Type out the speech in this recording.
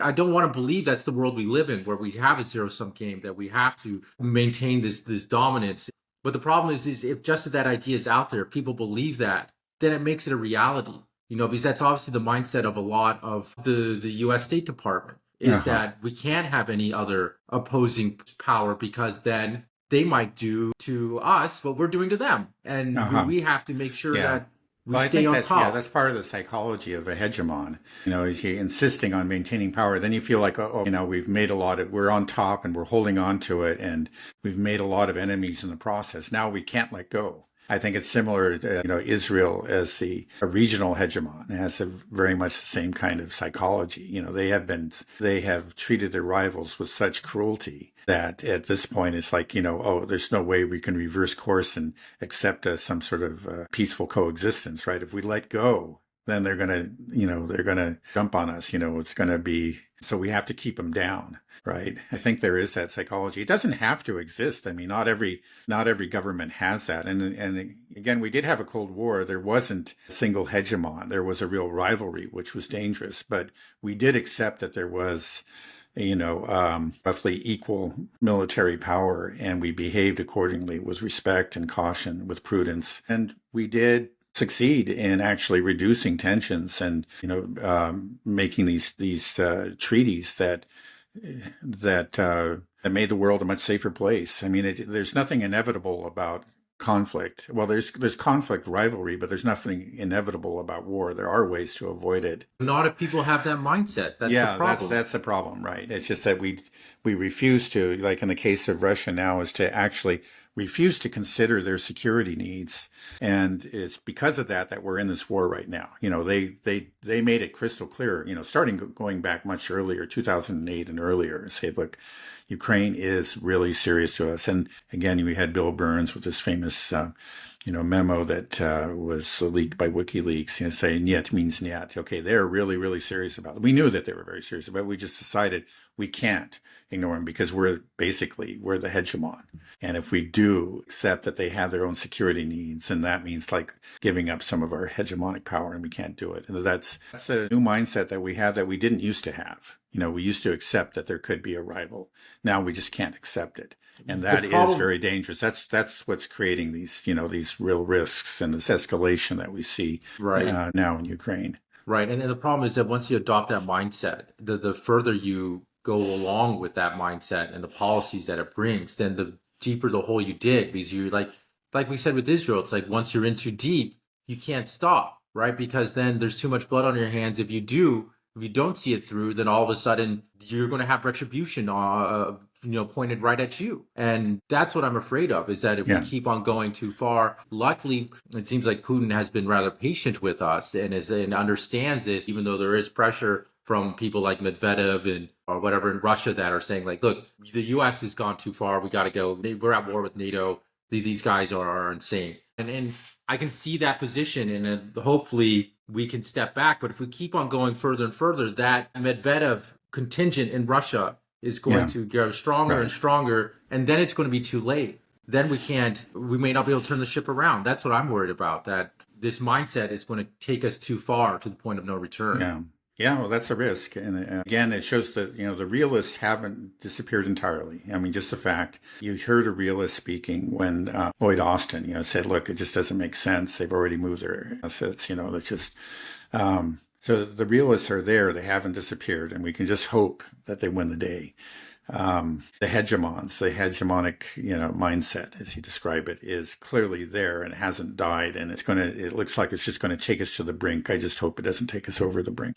I don't want to believe that's the world we live in, where we have a zero-sum game, that we have to maintain this dominance. But the problem is if just that idea is out there, people believe that, then it makes it a reality. Because that's obviously the mindset of a lot of the U.S. State Department, is Uh-huh. that we can't have any other opposing power, because then they might do to us what we're doing to them, and Uh-huh. we have to make sure Yeah. that we Well, I stay think on that's, yeah, top. that's part of the psychology of a hegemon. Is he insisting on maintaining power? Then you feel like, we've made we're on top and we're holding on to it, and we've made a lot of enemies in the process. Now we can't let go. I think it's similar to, Israel as a regional hegemon. It has very much the same kind of psychology. They have treated their rivals with such cruelty that at this point it's like, oh, there's no way we can reverse course and accept some sort of peaceful coexistence, right? If we let go, then they're gonna jump on us. It's gonna be, so we have to keep them down, right? I think there is that psychology. It doesn't have to exist. I mean, not every government has that. And again, we did have a Cold War. There wasn't a single hegemon. There was a real rivalry, which was dangerous. But we did accept that there was, roughly equal military power, and we behaved accordingly with respect and caution, with prudence. And we did succeed in actually reducing tensions and, making these treaties that made the world a much safer place. I mean, there's nothing inevitable about conflict. Well, there's conflict, rivalry, but there's nothing inevitable about war. There are ways to avoid it. Not if people have that mindset. That's the Yeah, problem. that's the problem, right? It's just that we refuse to, like in the case of Russia now, is to actually refuse to consider their security needs, and it's because of that we're in this war right now. They made it crystal clear, starting going back much earlier, 2008 and earlier, say, look, Ukraine is really serious to us. And again, we had Bill Burns with this famous memo that was leaked by WikiLeaks, saying "niet" means "niet." Okay, they're really, really serious about it. We knew that they were very serious about it. We just decided we can't ignore them because we're the hegemon. And if we do accept that they have their own security needs, then that means like giving up some of our hegemonic power, and we can't do it. And that's a new mindset that we have that we didn't used to have. We used to accept that there could be a rival. Now we just can't accept it. And The that is problem, very dangerous. That's what's creating these real risks and this escalation that we see right, now in Ukraine. right. And then the problem is that once you adopt that mindset, the further you go along with that mindset and the policies that it brings, then the deeper the hole you dig, because you're like we said with Israel, it's like once you're in too deep, you can't stop, right? Because then there's too much blood on your hands. If you don't see it through, then all of a sudden you're going to have retribution, pointed right at you. And that's what I'm afraid of, is that if we Yeah. keep on going too far, luckily, it seems like Putin has been rather patient with us and understands this, even though there is pressure from people like Medvedev and or whatever in Russia that are saying like, look, the U.S. has gone too far. We got to go. We're at war with NATO. These guys are insane. And I can see that position, and hopefully we can step back. But if we keep on going further and further, that Medvedev contingent in Russia is going Yeah. to go stronger and Right. stronger, and then it's going to be too late. Then we may not be able to turn the ship around. That's what I'm worried about, that this mindset is going to take us too far to the point of no return. Yeah. Yeah, well, that's a risk. And again, it shows that, the realists haven't disappeared entirely. I mean, just the fact you heard a realist speaking when Lloyd Austin, said, look, it just doesn't make sense. They've already moved their assets, that's just, so the realists are there. They haven't disappeared, and we can just hope that they win the day. The hegemonic, mindset, as you describe it, is clearly there and hasn't died. And it looks like it's just going to take us to the brink. I just hope it doesn't take us over the brink.